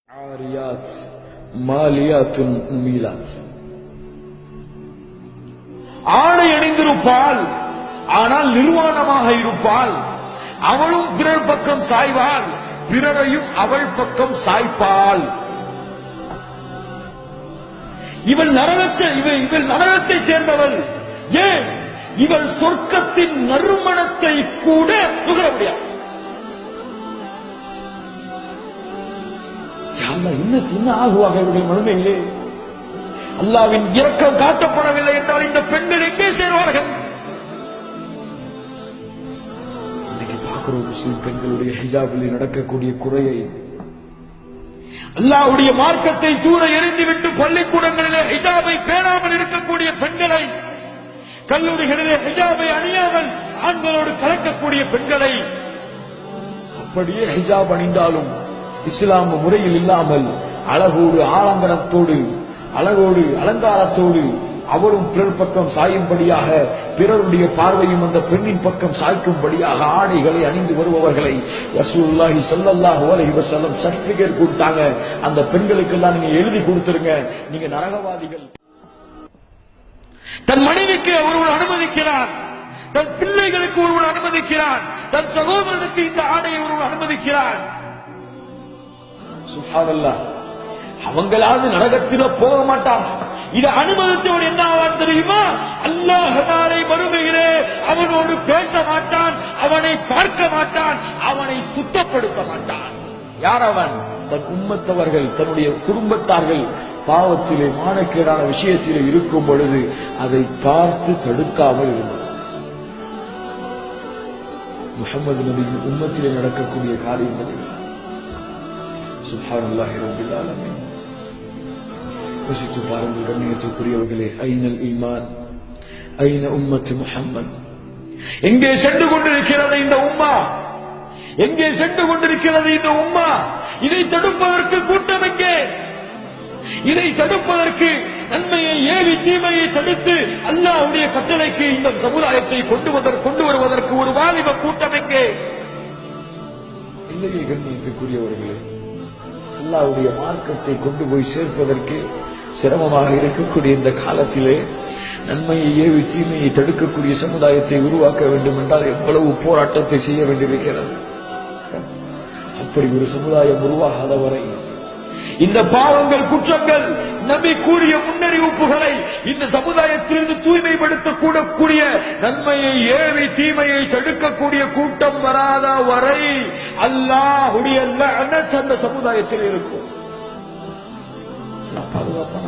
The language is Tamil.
ஆரியாத் மாலியாத்துன் மீலாத். ஆடை அணிந்திருப்பாள், ஆனால் நிர்வாணமாக இருப்பாள். அவளும் பிறர் பக்கம் சாய்வாள், பிறரையும் அவள் பக்கம் சாய்ப்பாள். இவள் நரகத்தை சேர்ந்தவள். ஏன்? இவள் சொர்க்கத்தின் நறுமணத்தை கூட நுகர முடியாது. என்ன ஆகுவாங்க இவருடைய மறுமையிலே? அல்லாவின் இரக்கம் காட்டப்படவில்லை என்றால் இந்த பெண்கள் எங்கே சேருவார்கள்? இன்னைக்கு பார்க்கிறோம் முஸ்லிம் பெண்களுடைய ஹிஜாபில் நடக்கக்கூடிய குறையை. அல்லாஹ்வுடைய மார்க்கத்தை தூர எறிந்துவிட்டு பள்ளிக்கூடங்களிலே ஹிஜாபை பேணாமல் இருக்கக்கூடிய பெண்களை, கல்லூரிகளிலே ஹிஜாபை அணியாமல் ஆண்களோடு கலக்கக்கூடிய பெண்களை, அப்படியே ஹிஜாப் அணிந்தாலும் இஸ்லாம் முறையில் இல்லாமல் அழகோடு ஆலங்கனத்தோடு அழகோடு அலங்காரத்தோடு அவரும் பிறர் பக்கம் சாயும்படியாக, பிறருடைய பார்வையும் அந்த பெண்ணின் பக்கம் சாய்க்கும்படியாக ஆடைகளை அணிந்து வருபவர்களை ரசூலுல்லாஹி ஸல்லல்லாஹு அலைஹி வஸல்லம் சர்டிபிகேட் கொடுத்தாங்க. அந்த பெண்களுக்கெல்லாம் நீங்க எழுதி கொடுத்துருங்க, நீங்க நரகவாதிகள். தன் மனைவிக்கு ஒருவர் அனுமதிக்கிறார், தன் பிள்ளைகளுக்கு ஒருவர் அனுமதிக்கிறார், தன் சகோதரனுக்கு இந்த ஆடையை ஒருவர் அனுமதிக்கிறார். சுப்ஹானல்லாஹ். அவங்களாவது நரகத்தில போக மாட்டான். இதை அனுமதிச்சவன் என்ன ஆவான் தெரியுமா? அல்லாஹ் நாளை மறுமையிலே அவனோடு பேச மாட்டான், அவனை பார்க்க மாட்டான், அவனை சுத்தப்படுத்த மாட்டான். யார் அவன்? தன் உம்மத்தவர்கள், தன்னுடைய குடும்பத்தார்கள் பாவத்திலே மானக்கேடான விஷயத்திலே இருக்கும் பொழுது அதை பார்த்து தடுக்காமல் இருந்தார். முஹம்மது நபியின் உம்மத்திலே நடக்கக்கூடிய காரியங்கள். சுப்ஹானல்லாஹி ரப்பில் ஆலமீன். யோசித்து பாருங்கள் கண்ணியத்துக்குரியவர்களே, ஐனல் ஈமான், ஐன உம்மத்து முஹம்மத். எங்கே சென்று கொண்டிருக்கிறது இந்த உம்மா? எங்கே சென்று கொண்டிருக்கிறது இந்த உம்மா? இதை தடுப்பதற்கு கூட்டம் எங்கே? இதை தடுப்பதற்கு, நன்மையை ஏவி தீமையை தடுத்து அல்லாஹ்வுடைய கட்டளைக்கு இந்த சமுதாயத்தை கொண்டு வருவதற்கு ஒரு வாலிப கூட்டம் எங்கே? இல்லையே கண்ணியத்துக்குரியவர்களே, அல்லாஹ்வுடைய மார்க்கத்தை கொண்டு போய் சேர்ப்பதற்கு சிரமமாக இருக்கக்கூடிய இந்த காலத்திலே நன்மையை ஏவி தீமையை தடுக்கக்கூடிய சமுதாயத்தை உருவாக்க வேண்டும் என்றால் எவ்வளவு போராட்டத்தை செய்ய வேண்டியிருக்கிறது. அப்படி ஒரு சமுதாயம் உருவாகாத வரை இந்த பாவங்கள், குற்றங்கள், நபி கூறிய முன்னறிவிப்புகளை இந்த சமுதாயத்திலிருந்து தூய்மைப்படுத்த கூடக்கூடிய, நன்மையை ஏவி தீமையை தடுக்கக்கூடிய கூட்டம் வராத வரை அல்லாஹ்வுடைய லஅனத் அந்த சமுதாயத்தில் இருக்கும். பாதுகாப்பான